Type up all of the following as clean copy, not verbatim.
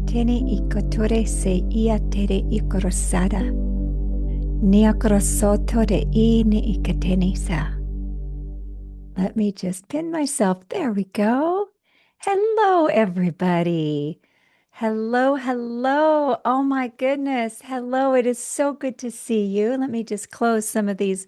tene ikotore se ia tere ikorosara. Niakorosotore I ni ikatene sa. Let me just pin myself. There we go. Hello, everybody. Hello, hello. Oh my goodness. Hello. It is so good to see you. Let me just close some of these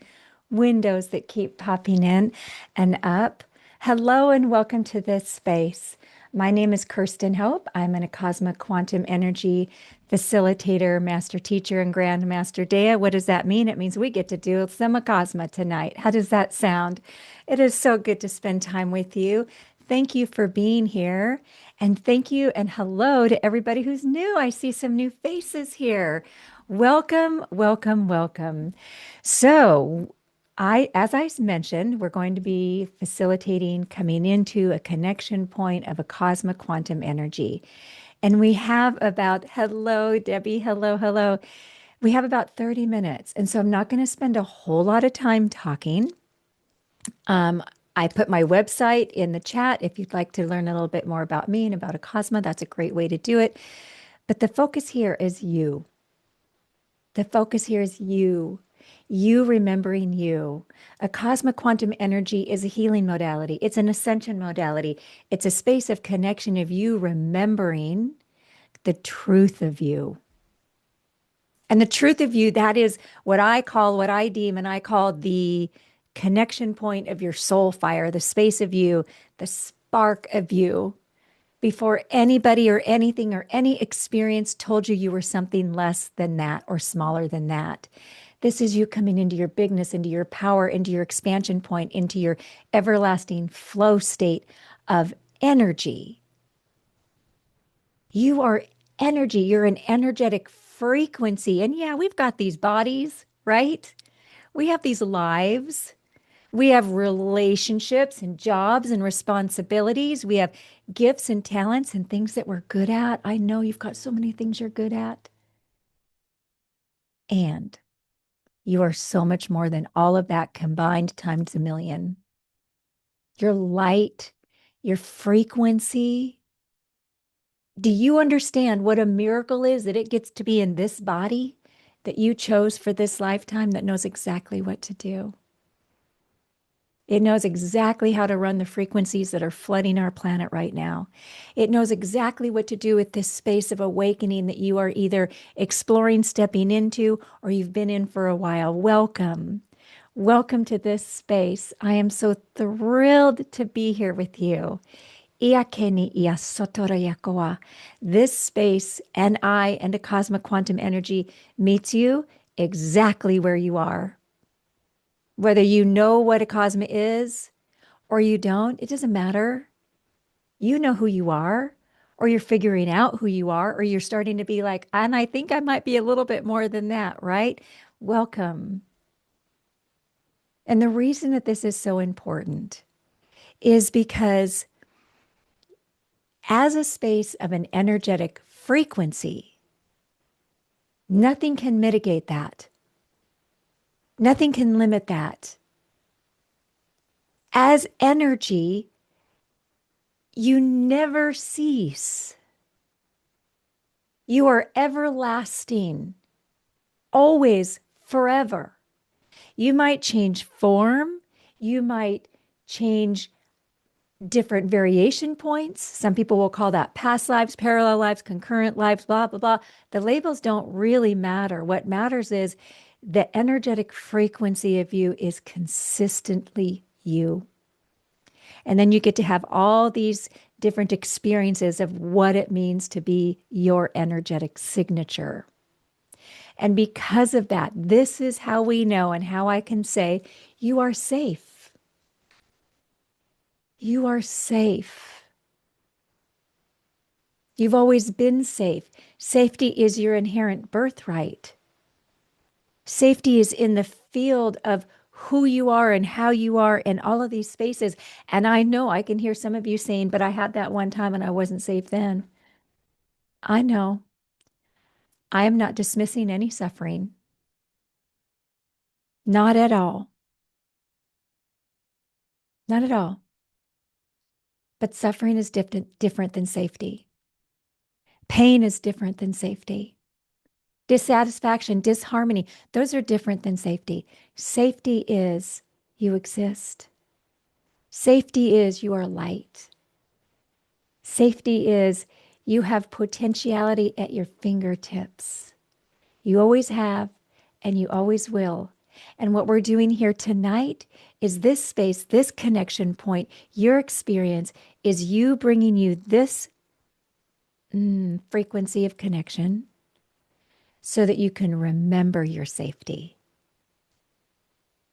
windows that keep popping in and up. Hello and welcome to this space. My name is Kirsten Hope. I'm an Acasma Quantum Energy facilitator, master teacher, and grandmaster Dea. What does that mean? It means we get to do some Acasma tonight. How does that sound? It is so good to spend time with you. Thank you for being here. And thank you and hello to everybody who's new. I see some new faces here. Welcome, welcome, welcome. So, as I mentioned, we're going to be facilitating coming into a connection point of Acasma Quantum Energy. And we have about, hello, Debbie, hello, hello. We have about 30 minutes. And so I'm not going to spend a whole lot of time talking. I put my website in the chat. If you'd like to learn a little bit more about me and about Acasma, that's a great way to do it. But the focus here is you. The focus here is you. You remembering you. Acasma Quantum Energy is a healing modality. It's an ascension modality. It's a space of connection of you remembering the truth of you. And the truth of you, that is what I call, what I deem, and I call the connection point of your soul fire, the space of you, the spark of you, before anybody or anything or any experience told you you were something less than that or smaller than that. This is you coming into your bigness, into your power, into your expansion point, into your everlasting flow state of energy. You are energy. You're an energetic frequency. And yeah, we've got these bodies, right? We have these lives. We have relationships and jobs and responsibilities. We have gifts and talents and things that we're good at. I know you've got so many things you're good at. And you are so much more than all of that combined times a million. Your light, your frequency. Do you understand what a miracle is that it gets to be in this body that you chose for this lifetime that knows exactly what to do? It knows exactly how to run the frequencies that are flooding our planet right now. It knows exactly what to do with this space of awakening that you are either exploring, stepping into, or you've been in for a while. Welcome. Welcome to this space. I am so thrilled to be here with you. Iakeni ia sotora yakoa. This space and I and Acasma Quantum Energy meets you exactly where you are. Whether you know what Acasma is or you don't, it doesn't matter. You know who you are, or you're figuring out who you are, or you're starting to be like, and I think I might be a little bit more than that, right? Welcome. And the reason that this is so important is because as a space of an energetic frequency, nothing can mitigate that. Nothing can limit that. As energy, you never cease. You are everlasting, always, forever. You might change form. You might change different variation points. Some people will call that past lives, parallel lives, concurrent lives, blah, blah, blah. The labels don't really matter. What matters is the energetic frequency of you is consistently you. And then you get to have all these different experiences of what it means to be your energetic signature. And because of that, this is how we know and how I can say you are safe. You are safe. You've always been safe. Safety is your inherent birthright. Safety is in the field of who you are and how you are in all of these spaces. And I know I can hear some of you saying, but I had that one time and I wasn't safe then. I know. I am not dismissing any suffering. Not at all. Not at all. But suffering is different than safety. Pain is different than safety. Dissatisfaction, disharmony, those are different than safety. Safety is you exist. Safety is you are light. Safety is you have potentiality at your fingertips. You always have, and you always will. And what we're doing here tonight is this space, this connection point, your experience is you bringing you this frequency of connection so that you can remember your safety.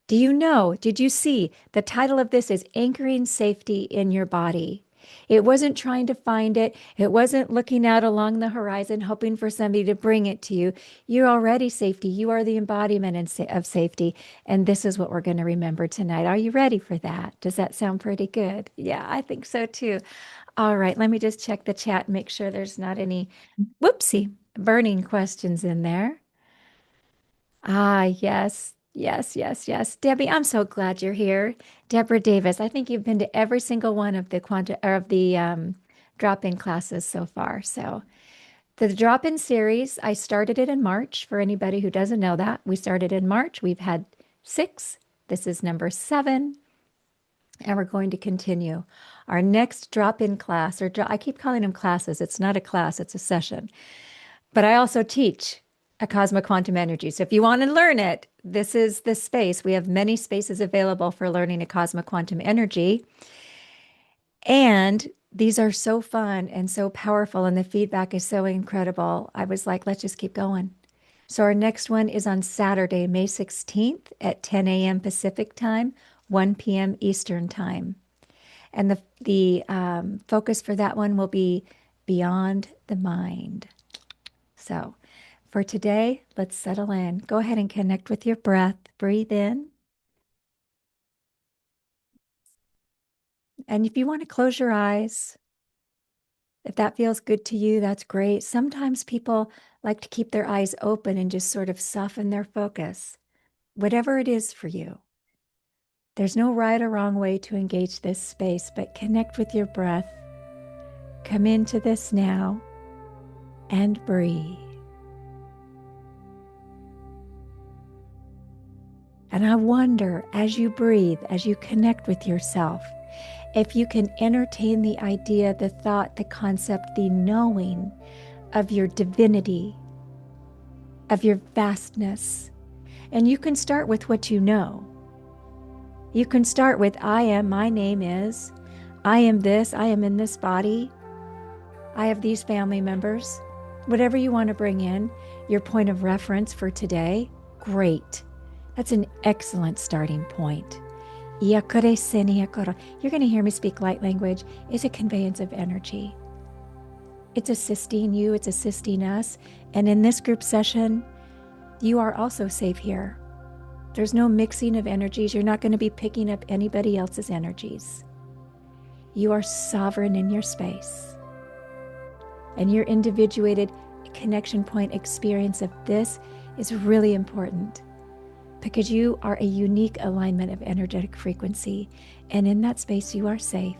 Did you see the title of this is Anchoring Safety in Your Body? It wasn't trying to find it. It wasn't looking out along the horizon, hoping for somebody to bring it to you. You're already safety. You are the embodiment of safety. And this is what we're going to remember tonight. Are you ready for that? Does that sound pretty good? Yeah, I think so too. All right, let me just check the chat and make sure there's not any, whoopsie, burning questions in there. Ah, yes, yes, yes, yes. Debbie, I'm so glad you're here. Deborah Davis, I think you've been to every single one of the drop-in classes so far. So the drop-in series, I started it in March. For anybody who doesn't know that, we started in March. We've had 6. This is number 7, and we're going to continue. Our next drop-in class, I keep calling them classes. It's not a class, it's a session. But I also teach Acasma Quantum Energy. So if you want to learn it, this is the space. We have many spaces available for learning Acasma Quantum Energy. And these are so fun and so powerful, and the feedback is so incredible. I was like, let's just keep going. So our next one is on Saturday, May 16th at 10 a.m. Pacific time, 1 p.m. Eastern time. And the focus for that one will be beyond the mind. So for today, let's settle in. Go ahead and connect with your breath. Breathe in. And if you want to close your eyes, if that feels good to you, that's great. Sometimes people like to keep their eyes open and just sort of soften their focus. Whatever it is for you. There's no right or wrong way to engage this space, but connect with your breath. Come into this now and breathe. And I wonder, as you breathe, as you connect with yourself, if you can entertain the idea, the thought, the concept, the knowing of your divinity, of your vastness. And you can start with what you know. You can start with, I am, my name is, I am this, I am in this body, I have these family members. Whatever you want to bring in, your point of reference for today, great. That's an excellent starting point. You're going to hear me speak light language. It's a conveyance of energy. It's assisting you, it's assisting us. And in this group session, you are also safe here. There's no mixing of energies. You're not going to be picking up anybody else's energies. You are sovereign in your space. And your individuated connection point experience of this is really important because you are a unique alignment of energetic frequency. And in that space, you are safe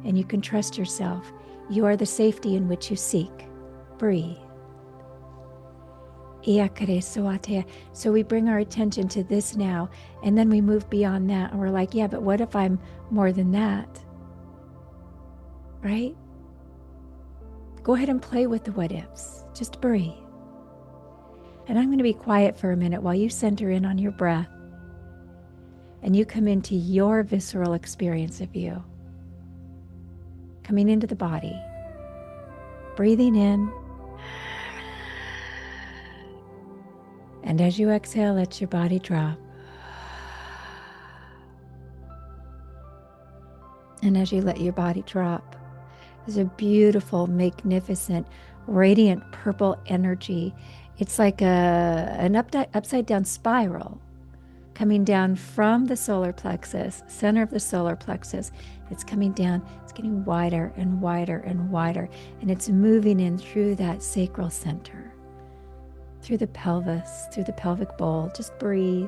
and you can trust yourself. You are the safety in which you seek. Breathe. So we bring our attention to this now, and then we move beyond that, and we're like, yeah, but what if I'm more than that? Right? Go ahead and play with the what ifs. Just breathe. And I'm going to be quiet for a minute while you center in on your breath, and you come into your visceral experience of you. Coming into the body. Breathing in. And as you exhale, let your body drop. And as you let your body drop, there's a beautiful, magnificent, radiant purple energy. It's like an upside down spiral coming down from the solar plexus, center of the solar plexus. It's coming down, it's getting wider and wider and wider, and it's moving in through that sacral center, through the pelvis, through the pelvic bowl. Just breathe,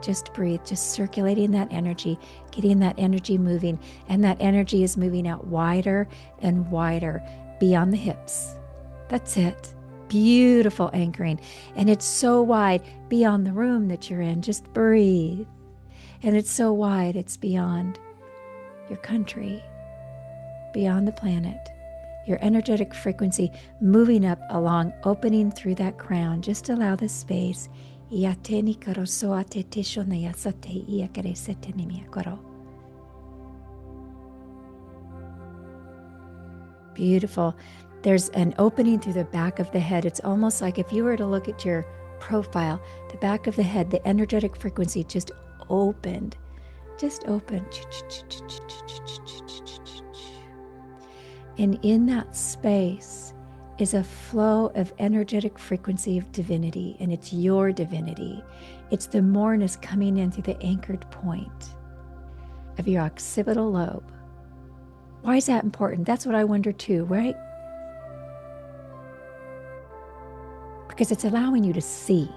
just circulating that energy, getting that energy moving, and that energy is moving out wider and wider beyond the hips, That's it. Beautiful anchoring. And it's so wide beyond the room that you're in. Just breathe. And it's so wide, it's beyond your country, beyond the planet. Your energetic frequency moving up along, opening through that crown. Just allow the space. Beautiful. There's an opening through the back of the head. It's almost like if you were to look at your profile, the back of the head, the energetic frequency just opened. Just opened. And in that space is a flow of energetic frequency of divinity, and it's your divinity. It's the moreness coming in through the anchored point of your occipital lobe. Why is that important? That's what I wonder too, right? Because it's allowing you to see.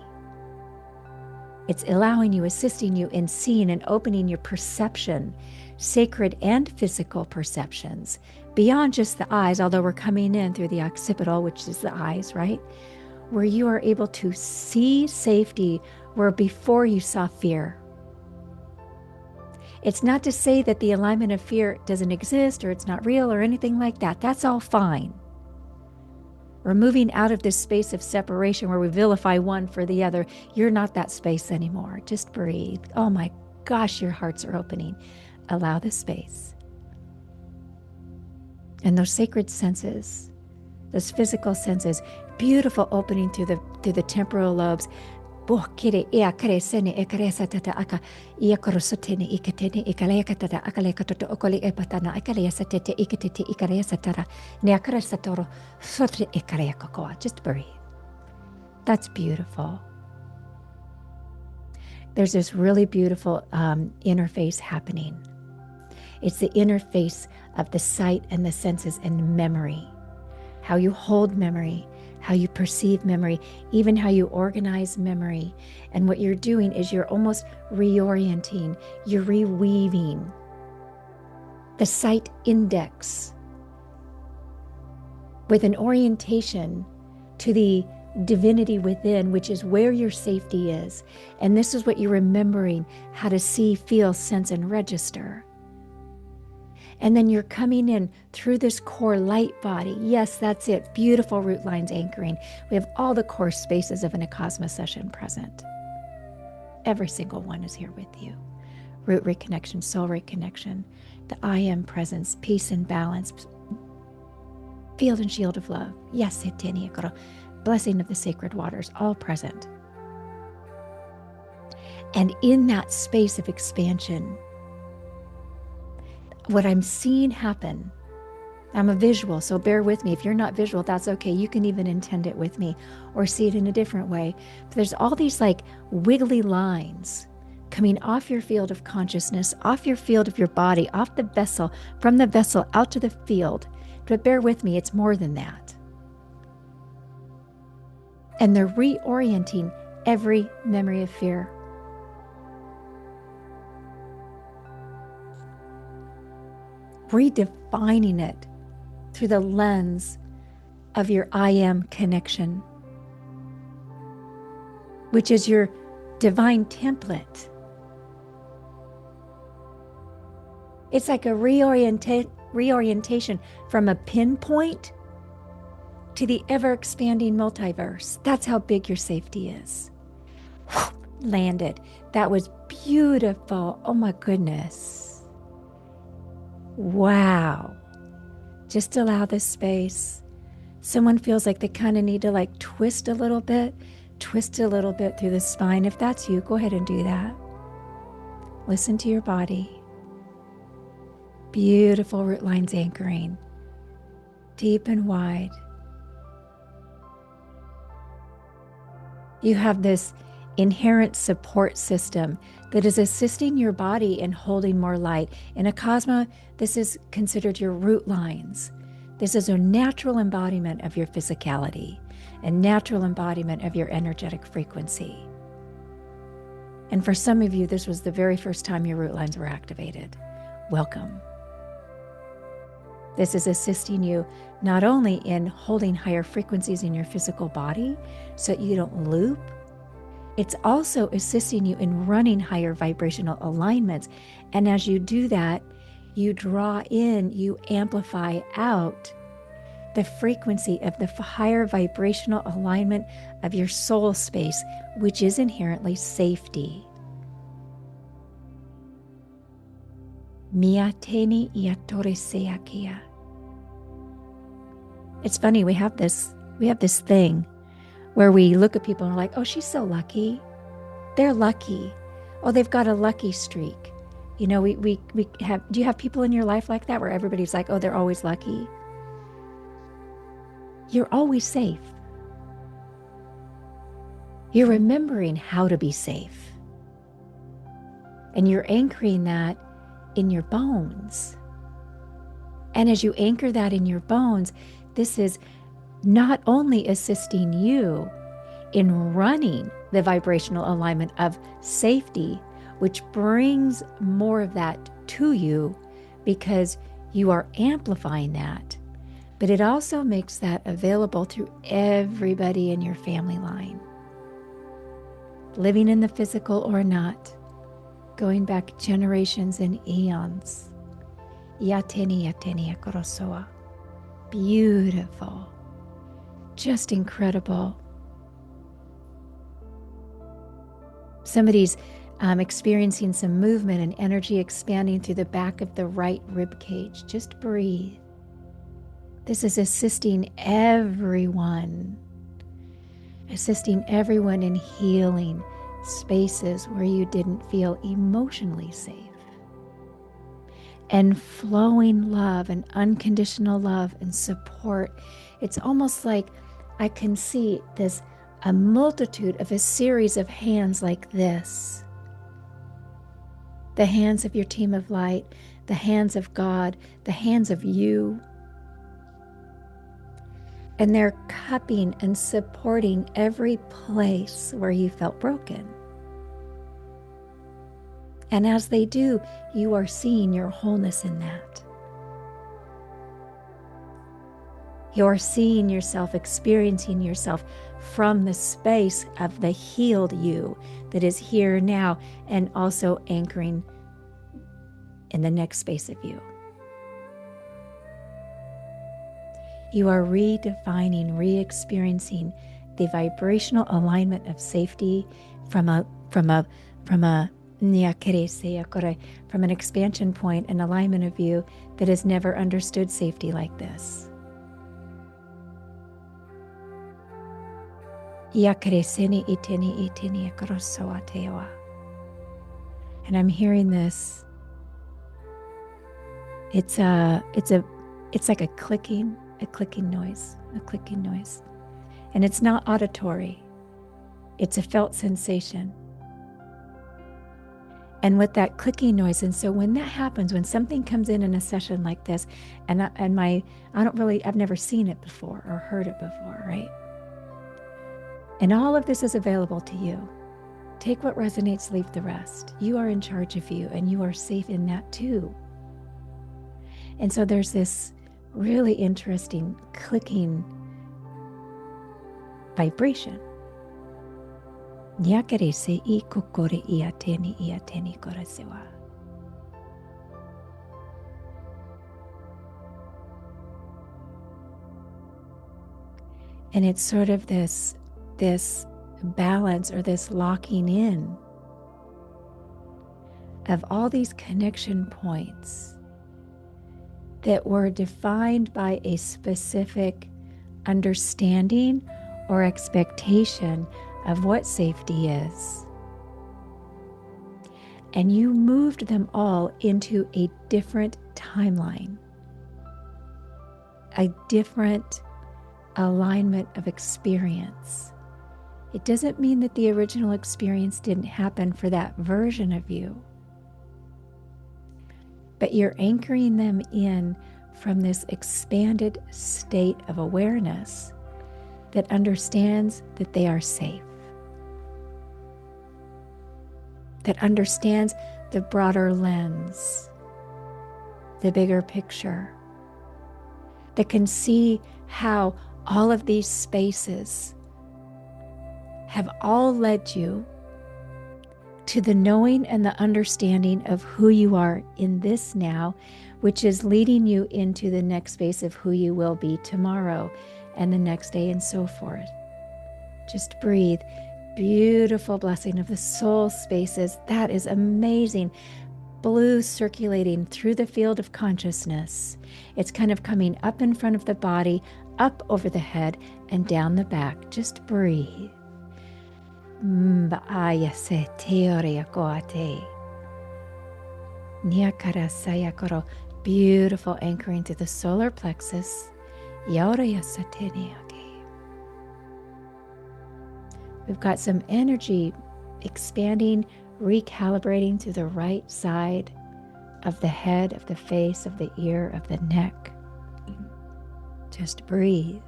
It's allowing you, assisting you in seeing and opening your perception, sacred and physical perceptions, beyond just the eyes, although we're coming in through the occipital, which is the eyes, right? Where you are able to see safety where before you saw fear. It's not to say that the alignment of fear doesn't exist or it's not real or anything like that. That's all fine. We're moving out of this space of separation where we vilify one for the other. You're not that space anymore. Just breathe. Oh my gosh, your hearts are opening. Allow the space. And those sacred senses, those physical senses, beautiful opening through the temporal lobes. Just breathe. That's beautiful. There's this really beautiful interface happening. It's the interface of the sight and the senses and memory. How you hold memory, how you perceive memory, even how you organize memory. And what you're doing is you're almost reorienting, you're reweaving the sight index with an orientation to the divinity within, which is where your safety is. And this is what you're remembering, how to see, feel, sense, and register. And then you're coming in through this core light body. Yes, that's it. Beautiful root lines anchoring. We have all the core spaces of an Acasma session present. Every single one is here with you. Root reconnection, soul reconnection, the I am presence, peace and balance, field and shield of love. Yes, blessing of the sacred waters, all present. And in that space of expansion, what I'm seeing happen, I'm a visual, so bear with me. If you're not visual, that's okay. You can even intend it with me or see it in a different way. But there's all these like wiggly lines coming off your field of consciousness, off your field of your body, off the vessel, from the vessel out to the field. But bear with me, it's more than that. And they're reorienting every memory of fear. Redefining it through the lens of your I am connection, which is your divine template. It's like a reorientation from a pinpoint to the ever-expanding multiverse. That's how big your safety is. Landed. That was beautiful. Oh my goodness. Wow. Just allow this space. Someone feels like they kind of need to like twist a little bit through the spine. If that's you, go ahead and do that. Listen to your body. Beautiful root lines anchoring, deep and wide. You have this inherent support system that is assisting your body in holding more light. In Acasma, this is considered your root lines. This is a natural embodiment of your physicality, a natural embodiment of your energetic frequency. And for some of you, this was the very first time your root lines were activated. Welcome. This is assisting you not only in holding higher frequencies in your physical body so that you don't loop, it's also assisting you in running higher vibrational alignments. And as you do that, you draw in, you amplify out the frequency of the higher vibrational alignment of your soul space, which is inherently safety. Miateni iatore seakia. It's funny, we have this thing where we look at people and we're like, oh, she's so lucky. They're lucky. Oh, they've got a lucky streak. You know, we have, do you have people in your life like that where everybody's like, oh, they're always lucky? You're always safe. You're remembering how to be safe. And you're anchoring that in your bones. And as you anchor that in your bones, this is not only assisting you in running the vibrational alignment of safety, which brings more of that to you because you are amplifying that, but it also makes that available to everybody in your family line, living in the physical or not, going back generations and eons. Yateni yateni akorosoa. Beautiful. Just incredible. Somebody's experiencing some movement and energy expanding through the back of the right rib cage. Just breathe. This is assisting everyone in healing spaces where you didn't feel emotionally safe. And flowing love and unconditional love and support. It's almost like I can see this, a multitude of a series of hands like this. The hands of your team of light, the hands of God, the hands of you. And they're cupping and supporting every place where you felt broken. And as they do, you are seeing your wholeness in that. You're seeing yourself, experiencing yourself from the space of the healed you that is here now, and also anchoring in the next space of you. You are redefining, re-experiencing the vibrational alignment of safety from an expansion point, an alignment of you that has never understood safety like this. And I'm hearing this. It's like a clicking noise. And it's not auditory. It's a felt sensation. And with that clicking noise, and so when that happens, when something comes in a session like this, I've never seen it before or heard it before, right? And all of this is available to you. Take what resonates, leave the rest. You are in charge of you, and you are safe in that too. And so there's this really interesting clicking vibration. And it's sort of this balance, or this locking in of all these connection points that were defined by a specific understanding or expectation of what safety is. And you moved them all into a different timeline, a different alignment of experience. It doesn't mean that the original experience didn't happen for that version of you, but you're anchoring them in from this expanded state of awareness that understands that they are safe, that understands the broader lens, the bigger picture, that can see how all of these spaces have all led you to the knowing and the understanding of who you are in this now, which is leading you into the next phase of who you will be tomorrow and the next day and so forth. Just breathe. Beautiful blessing of the soul spaces. That is amazing. Blue circulating through the field of consciousness. It's kind of coming up in front of the body, up over the head, and down the back. Just breathe. Beautiful anchoring to the solar plexus. We've got some energy expanding, recalibrating to the right side of the head, of the face, of the ear, of the neck. Just breathe.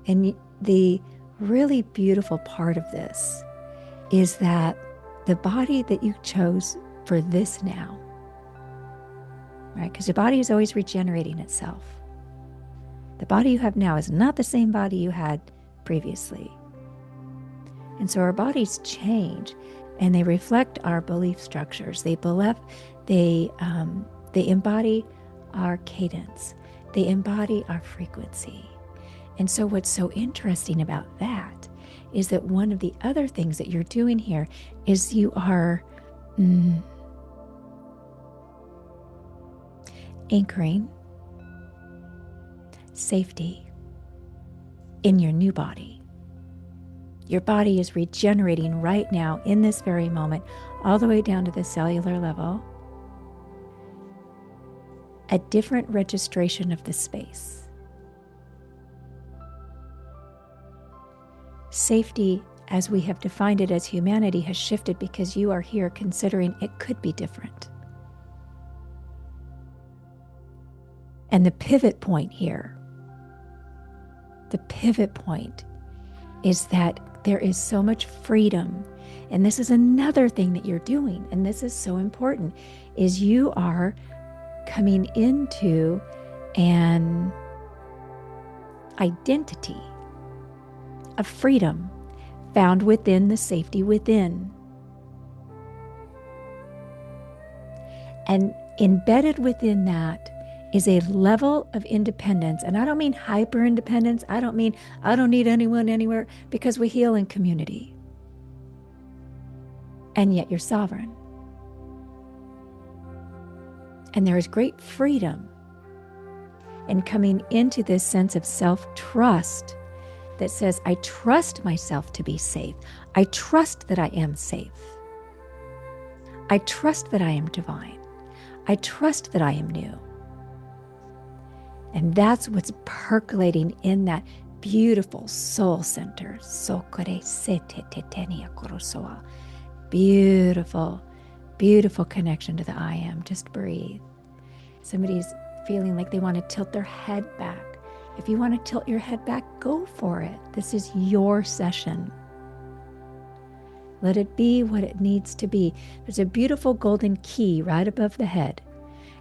And the really beautiful part of this is that the body that you chose for this now, right? Because your body is always regenerating itself. The body you have now is not the same body you had previously. And so our bodies change, and they reflect our belief structures. They embody our cadence. They embody our frequency. And so what's so interesting about that is that one of the other things that you're doing here is you are anchoring safety in your new body. Your body is regenerating right now in this very moment, all the way down to the cellular level, a different registration of the space. Safety, as we have defined it as humanity, has shifted because you are here considering it could be different. And the pivot point here, is that there is so much freedom. And this is another thing that you're doing, and this is so important, is you are coming into an identity of freedom found within the safety within. And embedded within that is a level of independence. And I don't mean hyper independence. I don't mean I don't need anyone anywhere, because we heal in community. And yet you're sovereign. And there is great freedom in coming into this sense of self-trust that says, I trust myself to be safe. I trust that I am safe. I trust that I am divine. I trust that I am new. And that's what's percolating in that beautiful soul center. Beautiful, beautiful connection to the I am. Just breathe. Somebody's feeling like they want to tilt their head back. If you want to tilt your head back, go for it. This is your session. Let it be what it needs to be. There's a beautiful golden key right above the head.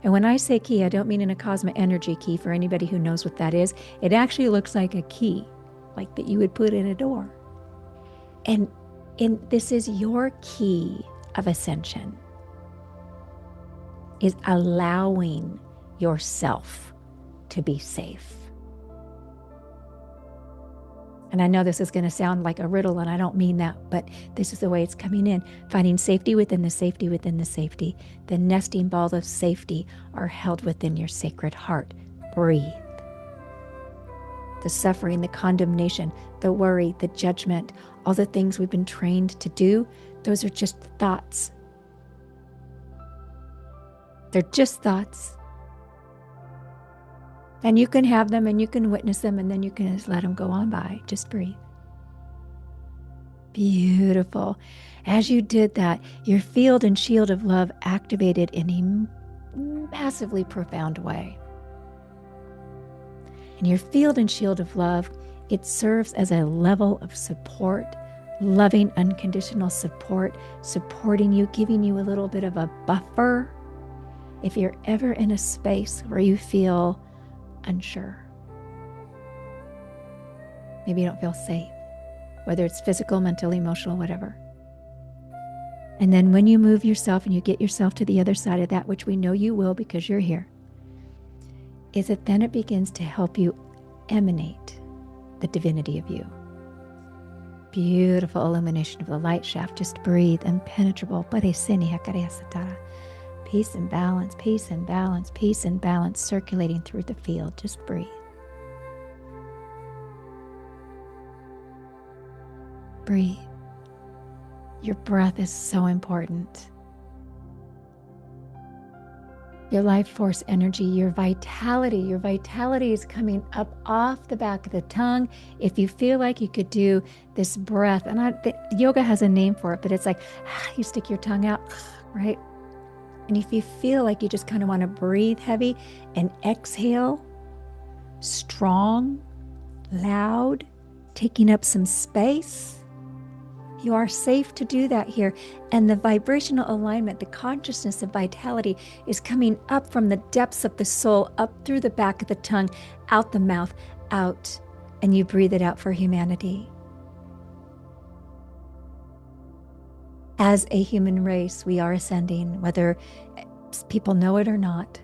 And when I say key, I don't mean an Acasma Energy key for anybody who knows what that is. It actually looks like a key, like that you would put in a door. And this is your key of ascension, is allowing yourself to be safe. And I know this is going to sound like a riddle, and I don't mean that, but this is the way it's coming in. Finding safety within the safety within the safety. The nesting balls of safety are held within your sacred heart. Breathe. The suffering, the condemnation, the worry, the judgment, all the things we've been trained to do, those are just thoughts. They're just thoughts. And you can have them and you can witness them, and then you can just let them go on by. Just breathe. Beautiful. As you did that, your field and shield of love activated in a massively profound way. And your field and shield of love, it serves as a level of support, loving, unconditional support, supporting you, giving you a little bit of a buffer. If you're ever in a space where you feel unsure. Maybe you don't feel safe, whether it's physical, mental, emotional, whatever. And then when you move yourself and you get yourself to the other side of that, which we know you will because you're here, is that then it begins to help you emanate the divinity of you. Beautiful illumination of the light shaft. Just breathe. Impenetrable. Peace and balance, peace and balance, peace and balance circulating through the field. Just breathe. Breathe. Your breath is so important. Your life force energy, your vitality is coming up off the back of the tongue. If you feel like you could do this breath, and yoga has a name for it, but it's like you stick your tongue out, right? And if you feel like you just kind of want to breathe heavy and exhale, strong, loud, taking up some space, you are safe to do that here. And the vibrational alignment, the consciousness of vitality is coming up from the depths of the soul, up through the back of the tongue, out the mouth, out. And you breathe it out for humanity. As a human race, we are ascending, whether people know it or not.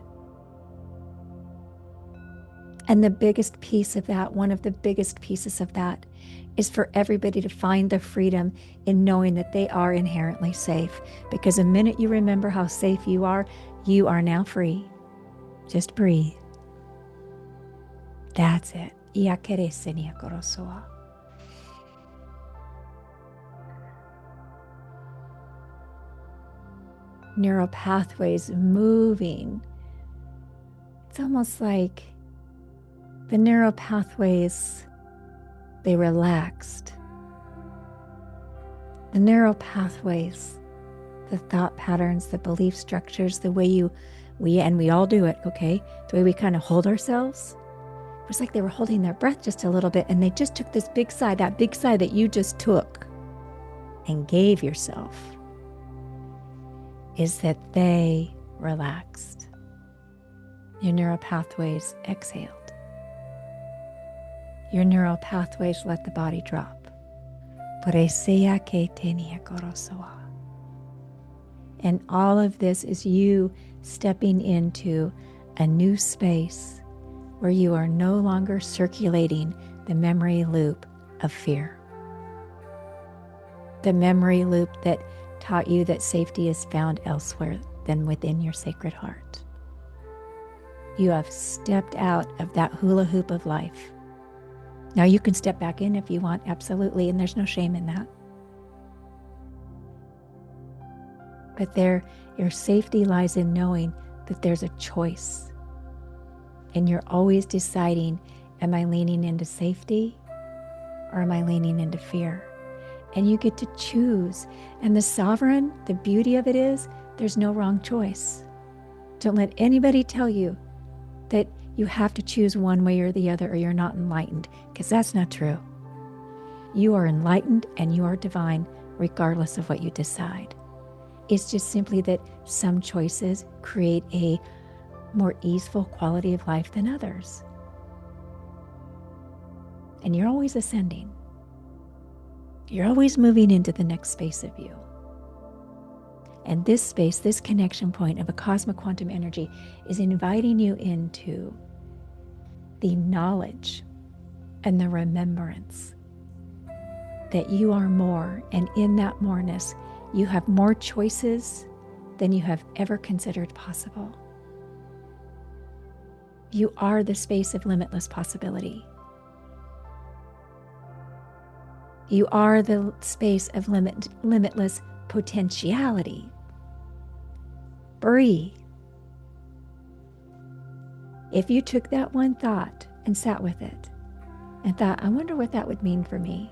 And the biggest piece of that, one of the biggest pieces of that, is for everybody to find the freedom in knowing that they are inherently safe. Because the minute you remember how safe you are now free. Just breathe. That's it. Neural pathways moving. It's almost like the neural pathways, they relaxed. The neural pathways, the thought patterns, the belief structures, the way we all do it, okay? The way we kind of hold ourselves. It was like they were holding their breath just a little bit and they just took this big sigh, that big sigh that you just took and gave yourself, is that they relaxed. Your neural pathways exhaled. Your neural pathways let the body drop. And all of this is you stepping into a new space where you are no longer circulating the memory loop of fear. The memory loop that taught you that safety is found elsewhere than within your sacred heart. You have stepped out of that hula hoop of life. Now you can step back in if you want, absolutely, and there's no shame in that. But your safety lies in knowing that there's a choice. And you're always deciding, am I leaning into safety or am I leaning into fear? And you get to choose. And the sovereign, the beauty of it is, there's no wrong choice. Don't let anybody tell you that you have to choose one way or the other or you're not enlightened, because that's not true. You are enlightened and you are divine regardless of what you decide. It's just simply that some choices create a more easeful quality of life than others. And you're always ascending. You're always moving into the next space of you. And this space, this connection point of Acasma Quantum Energy is inviting you into the knowledge and the remembrance that you are more, and in that moreness, you have more choices than you have ever considered possible. You are the space of limitless possibility. You are the space of limitless potentiality. Breathe. If you took that one thought and sat with it and thought, I wonder what that would mean for me.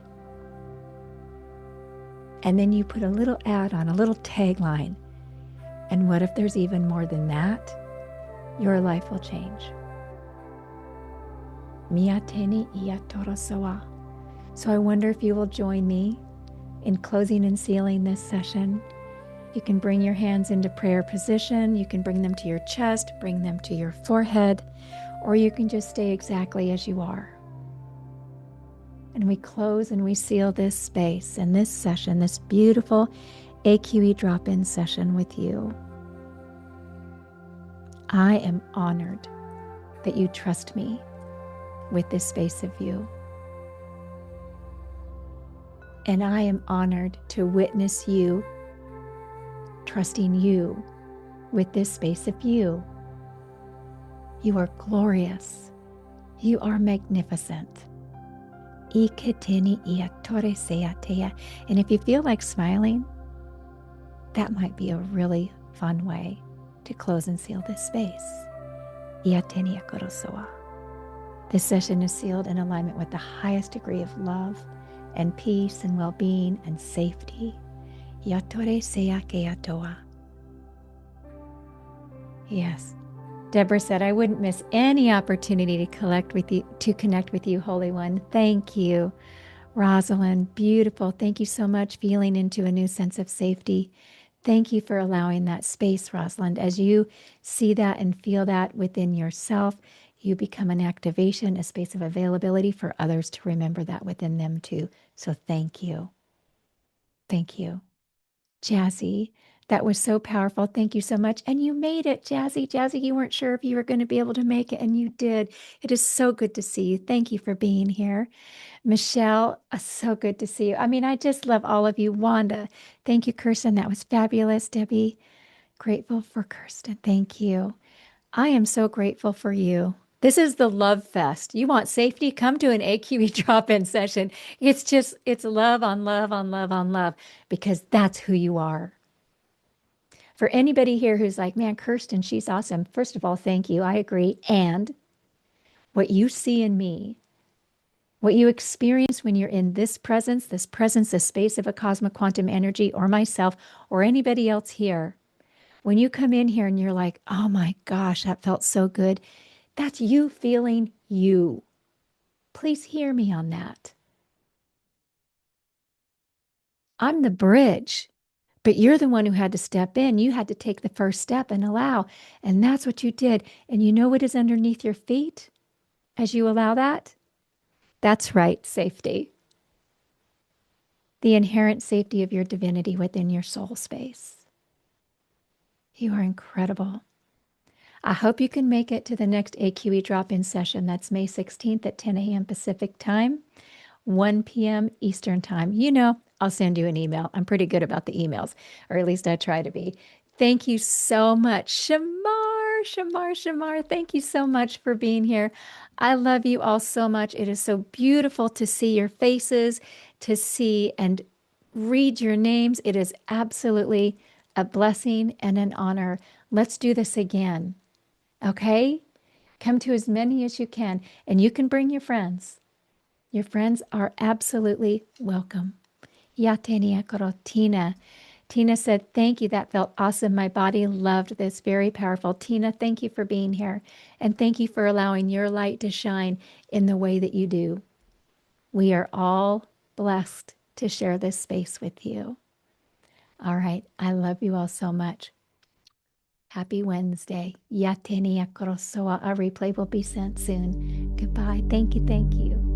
And then you put a little add-on, a little tagline. And what if there's even more than that? Your life will change. Miyateni iyatorosawa. So I wonder if you will join me in closing and sealing this session. You can bring your hands into prayer position. You can bring them to your chest, bring them to your forehead, or you can just stay exactly as you are. And we close and we seal this space and this session, this beautiful AQE drop-in session with you. I am honored that you trust me with this space of you. And I am honored to witness you trusting you with this space of you. You are glorious. You are magnificent. And if you feel like smiling, that might be a really fun way to close and seal this space. This session is sealed in alignment with the highest degree of love and peace and well-being and safety. Yes. Deborah said, I wouldn't miss any opportunity to connect with you, Holy One. Thank you. Rosalind, beautiful. Thank you so much. Feeling into a new sense of safety. Thank you for allowing that space, Rosalind. As you see that and feel that within yourself, you become an activation, a space of availability for others to remember that within them too. So thank you. Thank you. Jazzy, that was so powerful. Thank you so much. And you made it, Jazzy. Jazzy, you weren't sure if you were going to be able to make it, and you did. It is so good to see you. Thank you for being here. Michelle, so good to see you. I mean, I just love all of you. Wanda, thank you, Kirsten. That was fabulous. Debbie, grateful for Kirsten. Thank you. I am so grateful for you. This is the love fest. You want safety? Come to an AQE drop-in session. It's love on love on love on love, because that's who you are. For anybody here who's like, man, Kirsten, she's awesome. First of all, thank you. I agree. And what you see in me, what you experience when you're in this presence, this space of Acasma Quantum Energy, or myself, or anybody else here, when you come in here and you're like, oh my gosh, that felt so good, that's you feeling you. Please hear me on that. I'm the bridge, but you're the one who had to step in. You had to take the first step and allow, and that's what you did. And you know what is underneath your feet as you allow that? That's right, safety. The inherent safety of your divinity within your soul space. You are incredible. I hope you can make it to the next AQE drop-in session. That's May 16th at 10 a.m. Pacific time, 1 p.m. Eastern time. You know, I'll send you an email. I'm pretty good about the emails, or at least I try to be. Thank you so much. Shamar, thank you so much for being here. I love you all so much. It is so beautiful to see your faces, to see and read your names. It is absolutely a blessing and an honor. Let's do this again. Okay? Come to as many as you can, and you can bring your friends. Your friends are absolutely welcome. Tina. Tina said, thank you. That felt awesome. My body loved this. Very powerful. Tina, thank you for being here. And thank you for allowing your light to shine in the way that you do. We are all blessed to share this space with you. All right. I love you all so much. Happy Wednesday. A replay will be sent soon. Goodbye. Thank you. Thank you.